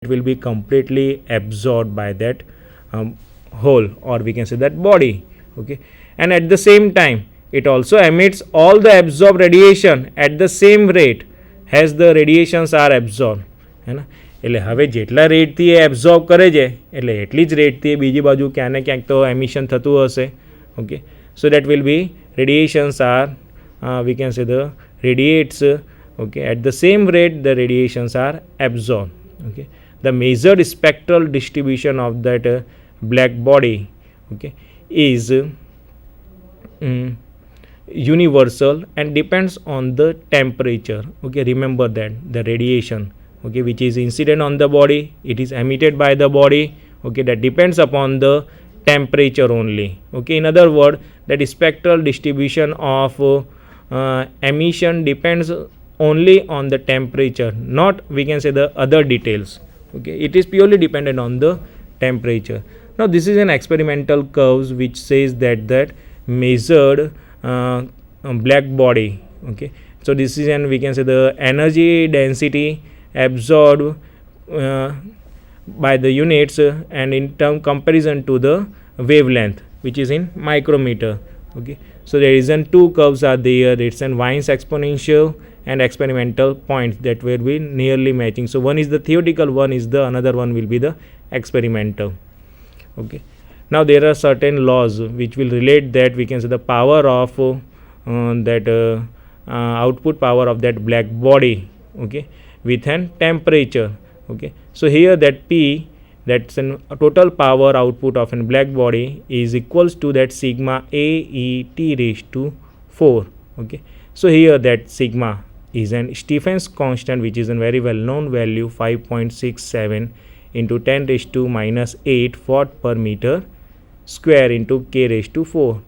it will be completely absorbed by that whole, or we can say that body. Okay, and at the same time it also emits all the absorbed radiation at the same rate as the radiations are absorbed. है ना, એટલે હવે જેટલા રેટથી એ absorb કરે છે એટલે એટલી જ રેટથી બીજી બાજુ ક્યાંક ને ક્યાંક તો એમિશન થતું હશે. Okay, so that will be radiations are we can say the radiates. Okay, at the same rate the radiations are absorbed. Okay, the measured spectral distribution of that black body, okay, is universal and depends on the temperature. Okay, remember that the radiation, okay, which is incident on the body, it is emitted by the body. Okay, that depends upon the temperature only. Okay, in other words, that spectral distribution of emission depends only on the temperature, not we can say the other details. Okay, it is purely dependent on the temperature. Now this is an experimental curves which says that measured black body. Okay, so this is an we can say the energy density absorbed by the units and in term comparison to the wavelength which is in micrometer. Okay, so there is an two curves are there. It's an Wien's exponential and experimental points that will be nearly matching. So one is the theoretical, one is the another one will be the experimental. Okay, now there are certain laws which will relate that we can say the power of that output power of that black body, okay, with an temperature. Okay, so here that P, that's a total power output of a black body, is equals to that sigma A E T raised to 4. Okay, so here that sigma is an Stephen's constant which is a very well known value 5.67 into 10 raised to minus 8 watt per meter square into K raised to 4.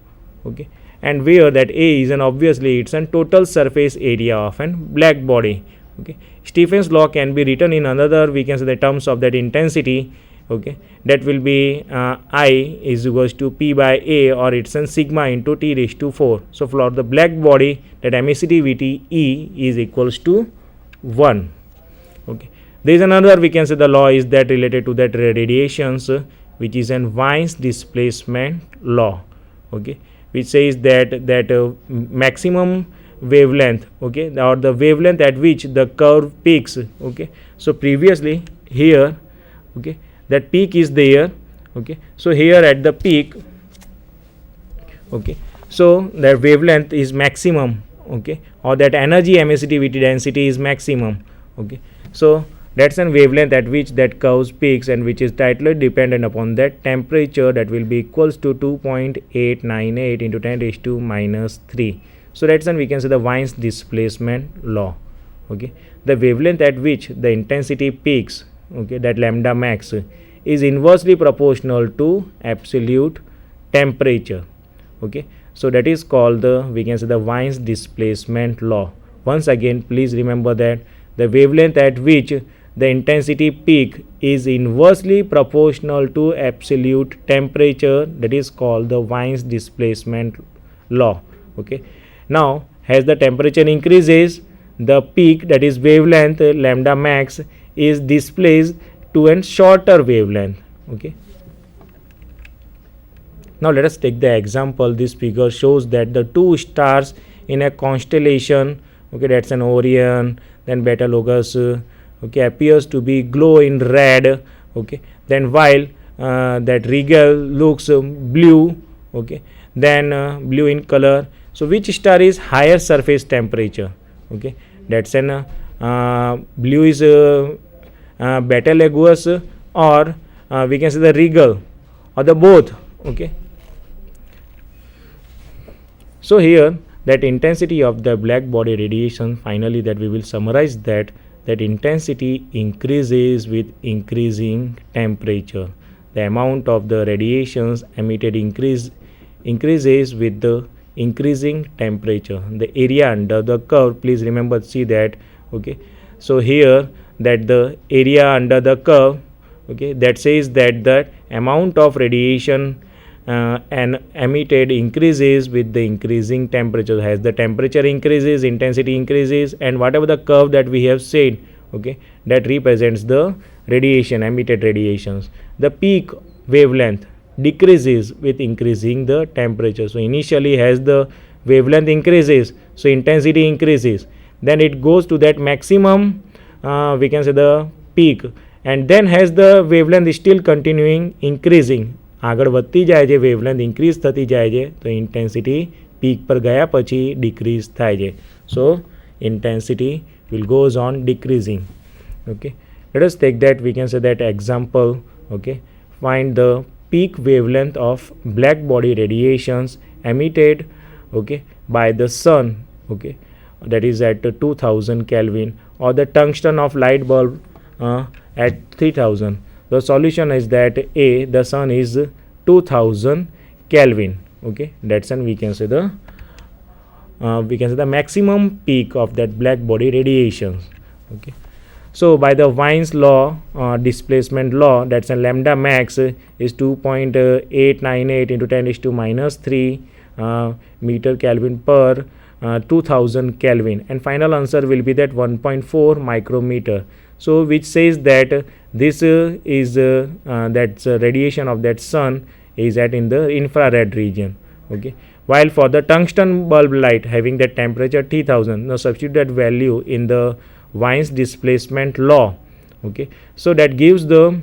Okay, and where that A is an obviously it's a total surface area of a black body. Okay, Stephen's law can be written in another we can say the terms of that intensity. Okay, that will be I is equals to P by A, or it's a sigma into T raised to 4. So for the black body that emissivity E is equals to 1. Okay, there is another we can say the law is that related to that radiations which is an Wien's displacement law. Okay, which says that maximum wavelength, okay, or the wavelength at which the curve peaks. Okay, so previously here, okay, that peak is there. Okay, so here at the peak, okay, so that wavelength is maximum. Okay, or that energy emissivity density is maximum. Okay, so that's a wavelength at which that curve peaks and which is tightly dependent upon that temperature, that will be equals to 2.898 into 10 raised to minus 3. So that's when we can say the Wien's displacement law. Okay, the wavelength at which the intensity peaks, okay, that lambda max is inversely proportional to absolute temperature. Okay, so that is called the we can say the Wien's displacement law. Once again, please remember that the wavelength at which the intensity peak is inversely proportional to absolute temperature, that is called the Wien's displacement law. Okay, now as the temperature increases, the peak, that is wavelength lambda max, is displaced to a shorter wavelength. Okay, now let us take the example. This figure shows that the two stars in a constellation, okay, that's an Orion, then Betelgeuse, okay, appears to be glow in red. Okay, then while that Rigel looks blue, okay, then blue in color. So which star is higher surface temperature? Okay, that's an blue is Betelgeuse, or we can say the Rigel, or the both. Okay, so here that intensity of the black body radiation, finally that we will summarize that intensity increases with increasing temperature. The amount of the radiations emitted increases with the increasing temperature. The area under the curve, please remember, see that. Okay, so here that the area under the curve, okay, that says that the amount of radiation and emitted increases with the increasing temperature. As the temperature increases, intensity increases, and whatever the curve that we have said, okay, that represents the radiation, emitted radiations. The peak wavelength decreases with increasing the temperature. So initially as the wavelength increases, so intensity increases, then it goes to that maximum, we can say the peak, and then as the wavelength is still continuing increasing, આગળ વધતી જાય છે, wavelength increase થતી જાય છે, તો intensity peak પર ગયા પછી ડિક્રીઝ થાય છે. સો intensity will goes on decreasing. Okay, let us take that, we can say that example. Okay, find the peak wavelength of black body radiations emitted, okay, by the sun, okay, that is at 2000 Kelvin, or the tungsten of light bulb at 3000. The solution is that A, the sun is 2000 Kelvin. Okay, that's and we can say the maximum peak of that black body radiations. Okay, so by the Wien's law, displacement law, that's a lambda max is 2.898 into 10 is to minus 3 meter Kelvin per 2000 Kelvin, and final answer will be that 1.4 micrometer. So which says that this is that's radiation of that sun is at in the infrared region. Okay, while for the tungsten bulb light having that temperature T1000, now substitute that value in the Wien's displacement law. Okay, so that gives the,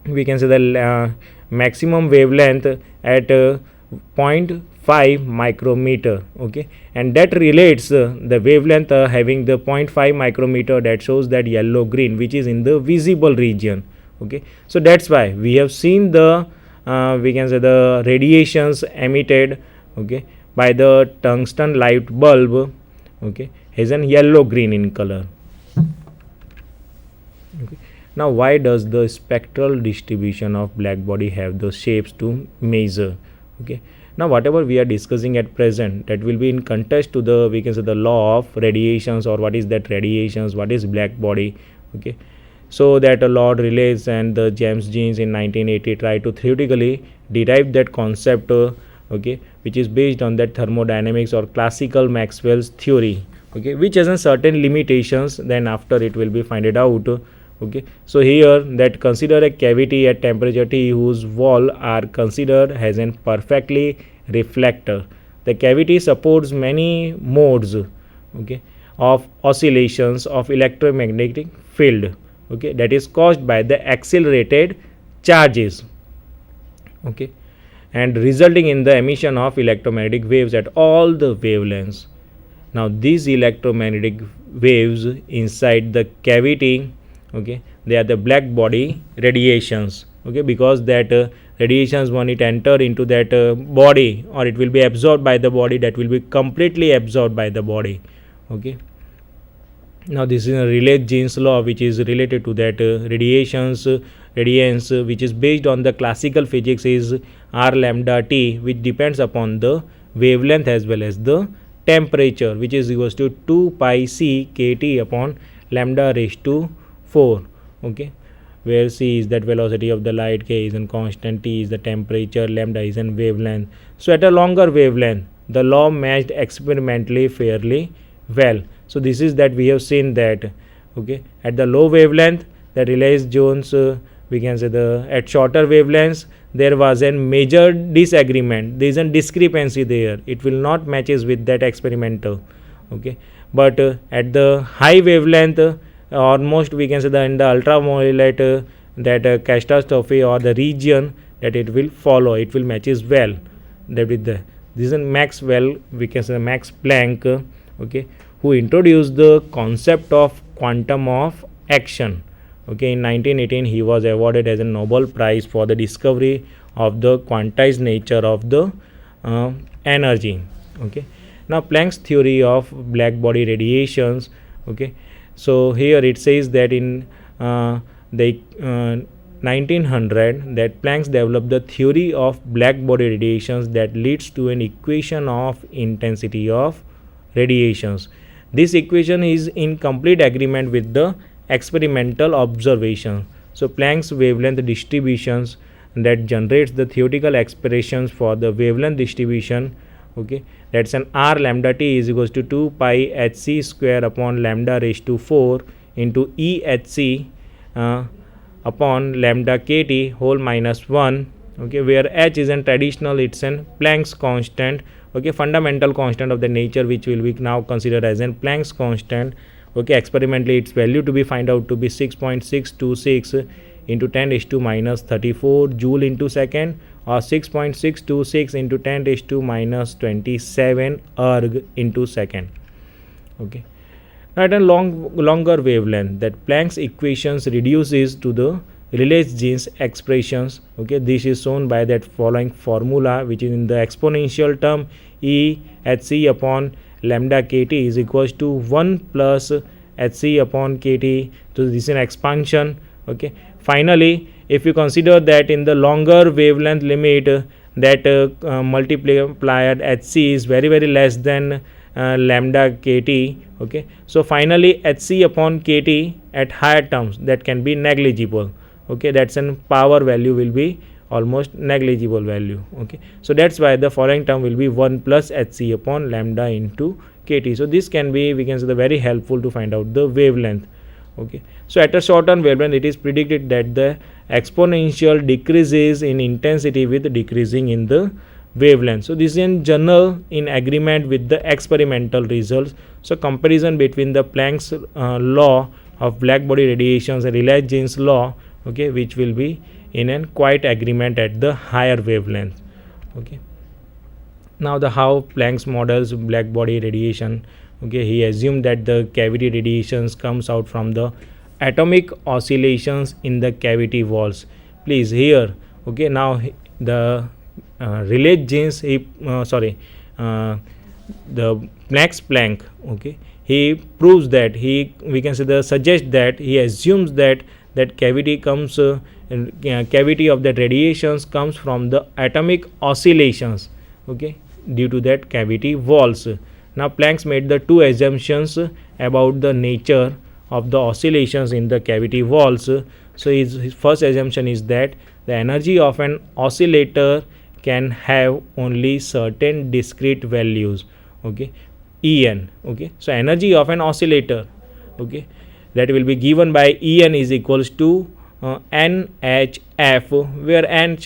we can say the maximum wavelength at 0.5 micrometer. Okay, and that relates the wavelength having the 0.5 micrometer, that shows that yellow green which is in the visible region. Okay, so that's why we have seen the we can say the radiations emitted, okay, by the tungsten light bulb, okay, is an yellow green in color. Okay, now why does the spectral distribution of black body have the shapes to measure? Okay, now whatever we are discussing at present, that will be in context to the, we can say the law of radiations, or what is that radiations, what is black body. Okay, so that Lord Rayleigh and the James Jeans in 1980 tried to theoretically derive that concept, okay, which is based on that thermodynamics or classical Maxwell's theory, okay, which has certain limitations. Then after it will be find it out. Okay, so here that consider a cavity at temperature T whose wall are considered as an perfectly reflector. The cavity supports many modes, okay, of oscillations of electromagnetic field, okay, that is caused by the accelerated charges, okay, and resulting in the emission of electromagnetic waves at all the wavelengths. Now these electromagnetic waves inside the cavity, okay, they are the black body radiations. Okay, because that radiations, when it enter into that body, or it will be absorbed by the body, that will be completely absorbed by the body. Okay, now this is a Rayleigh-Jeans law which is related to that radiance, which is based on the classical physics, is r lambda t, which depends upon the wavelength as well as the temperature, which is equals to 2 pi c kt upon lambda raised to 4. Okay, where c is that velocity of the light, k is a constant, t is the temperature, lambda is a wavelength. So at a longer wavelength, the law matched experimentally fairly well. So this is that we have seen that, okay, at the low wavelength, the Rayleigh-Jeans, we can say the at shorter wavelengths there was a major disagreement, there is a discrepancy there, it will not matches with that experimental. Okay, but at the high wavelength, almost we can say that in the ultraviolet, that catastrophe or the region, that it will follow, it will matches well. That with the, this is Maxwell, we can say Max Planck, okay, who introduced the concept of quantum of action. Okay, in 1918 he was awarded as a Nobel Prize for the discovery of the quantized nature of the energy. Okay, now Planck's theory of black body radiations. Okay, so here it says that in the 1900 that Planck developed the theory of black body radiations that leads to an equation of intensity of radiations. This equation is in complete agreement with the experimental observation. So Planck's wavelength distributions that generates the theoretical expressions for the wavelength distribution. Okay, that's an r lambda t is equals to 2 pi h c square upon lambda raised to 4 into e h c upon lambda kt whole minus 1, okay, where h is an traditional, it's an Planck's constant, okay, fundamental constant of the nature, which will be now considered as an Planck's constant, okay. Experimentally its value to be find out to be 6.626 into 10 raised to minus 34 joule into second, or 6.626 into 10 raised to minus 27 erg into second, okay. Now at a longer wavelength, that Planck's equations reduces to the Rayleigh-Jeans expressions, okay. This is shown by that following formula, which is in the exponential term E hc upon lambda kt is equals to 1 plus hc upon kt. So this is an expansion, okay. Finally, if you consider that in the longer wavelength limit, that multiplier hc is very less than lambda kt, okay. So finally hc upon kt at higher terms, that can be negligible, okay. That's an power value will be almost negligible value, okay. So that's why the following term will be 1 plus hc upon lambda into kt. So this can be, we can say, the very helpful to find out the wavelength, okay. So at a shorter wavelength, it is predicted that the exponential decreases in intensity with decreasing in the wavelength. So this is in general in agreement with the experimental results. So comparison between the Planck's law of black body radiations and Rayleigh-Jeans law, okay, which will be in an quite agreement at the higher wavelength, okay. Now the how Planck's models black body radiation, okay, he assumed that the cavity radiations comes out from the atomic oscillations in the cavity walls. Please here, okay, now the Rayleigh-Jeans, the Max Planck, okay, he proves that we can say suggest that he assumes that cavity comes cavity of that radiations comes from the atomic oscillations, okay, due to that cavity walls. Now Planck made the two assumptions about the nature of the oscillations in the cavity walls. So his first assumption is that the energy of an oscillator can have only certain discrete values, okay, En, okay. So energy of an oscillator, okay, that will be given by En is equals to nhf, where n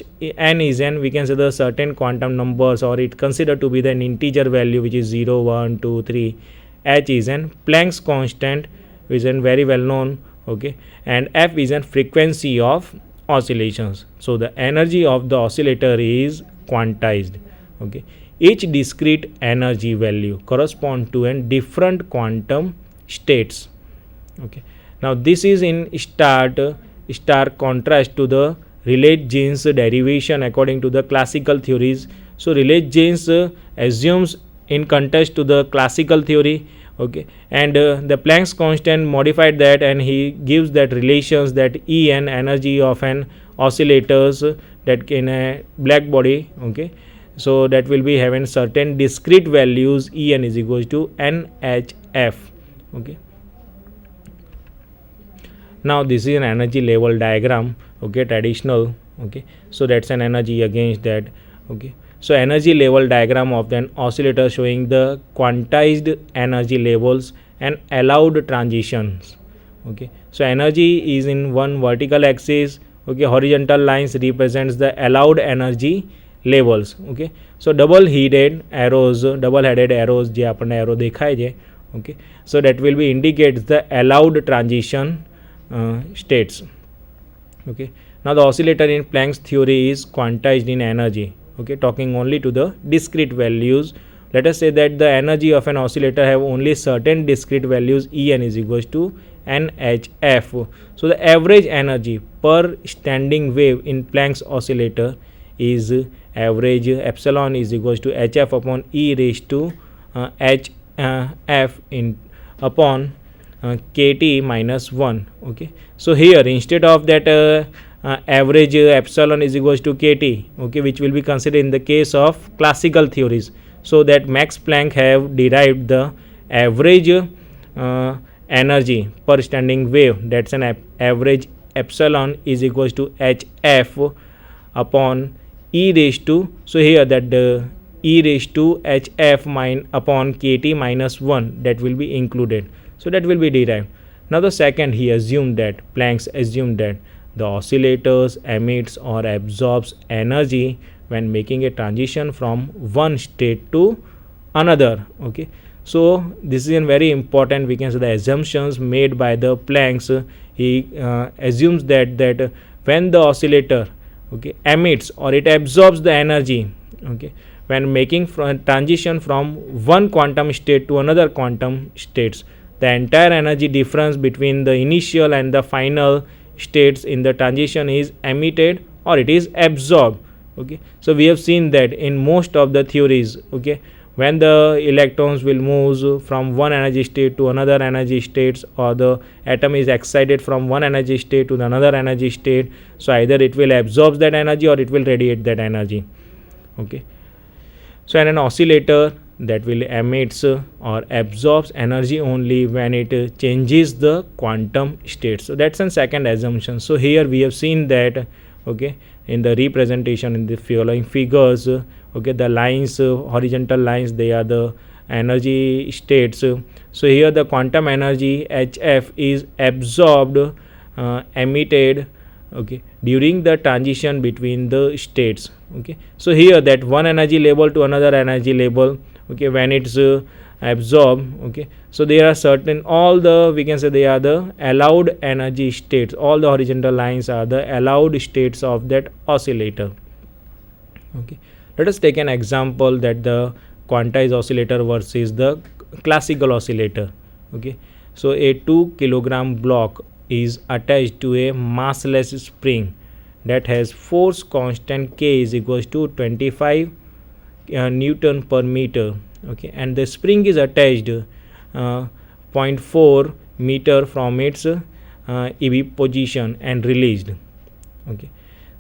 is an, we can say, the certain quantum numbers, or it considered to be the an integer value, which is 0 1 2 3. H is an Planck's constant, which is an very well known, okay, and f is an frequency of oscillations. So the energy of the oscillator is quantized, okay. Each discrete energy value correspond to a different quantum states, okay. Now this is in stark contrast to the Rayleigh-Jeans derivation according to the classical theories. So Rayleigh-Jeans assumes in contrast to the classical theory, okay, and the Planck's constant modified that, and he gives that relations that En, energy of an oscillators, that in a black body, okay. So that will be having certain discrete values. En is equals to nhf, okay. Now this is an energy level diagram, okay, traditional, okay. So that's an energy against that, okay. So energy level diagram of an oscillator showing the quantized energy levels and allowed transitions, okay. So energy is in one vertical axis, okay. Horizontal lines represents the allowed energy levels, okay. So double headed arrows જે આપણને arrow દેખાય છે, okay. So that will be indicates the allowed transition states, okay. Now the oscillator in Planck's theory is quantized in energy, okay, talking only to the discrete values. Let us say that the energy of an oscillator have only certain discrete values. En is equals to nhf. So the average energy per standing wave in Planck's oscillator is average epsilon is equals to hf upon e raised to hf in upon kt minus 1, okay. So here instead of that average epsilon is equals to kt, okay, which will be considered in the case of classical theories, so that Max Planck have derived the average energy per standing wave, that's an average epsilon is equals to hf upon e raised to, so here that the e raised to hf upon kt minus 1, that will be included. So that will be derived. Now the second, he assumed that Planck assumed that the oscillators emits or absorbs energy when making a transition from one state to another. Okay, so this is a very important, we can say, the assumptions made by the Planck's. He assumes that when the oscillator, okay, emits or it absorbs the energy, okay, when making transition from one quantum state to another quantum states, the entire energy difference between the initial and the final states in the transition is emitted or it is absorbed. Okay, so we have seen that in most of the theories, okay, when the electrons will move from one energy state to another energy states, or the atom is excited from one energy state to another energy state, so either it will absorb that energy or it will radiate that energy. Okay, so an oscillator that will emits or absorbs energy only when it changes the quantum state. So that's a second assumption. So here we have seen that, okay, in the representation in the following figures, okay, the lines, horizontal lines, they are the energy states. So here the quantum energy hf is absorbed, emitted, okay, during the transition between the states. Okay, so here that one energy level to another energy level, okay, when it's absorbed, okay, so there are certain, all the, we can say, they are the allowed energy states. All the horizontal lines are the allowed states of that oscillator. Okay, let us take an example, that the quantized oscillator versus the classical oscillator. Okay, so a 2 kilogram block is attached to a massless spring that has force constant K is equals to 25 Newton per meter. Okay, and the spring is attached 0.4 meter from its EB position and released. Okay,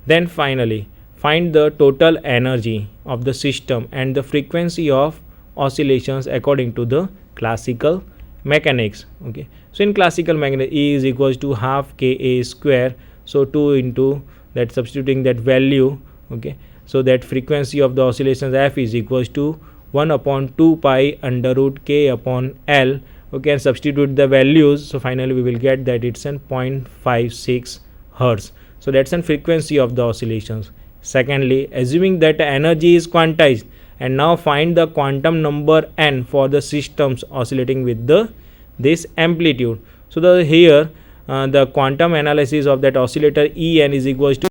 then finally find the total energy of the system and the frequency of oscillations according to the classical mechanics. Okay, so in classical mechanics, E is equals to half Ka square, so 2 into that, substituting that value. Okay, so that frequency of the oscillations f is equals to 1 upon 2 pi under root k upon L. Okay, and substitute the values, so finally we will get that it's an 0.56 hertz. So that's an frequency of the oscillations. Secondly, assuming that energy is quantized, and now find the quantum number n for the systems oscillating with the this amplitude. So the here the quantum analysis of that oscillator En is equals to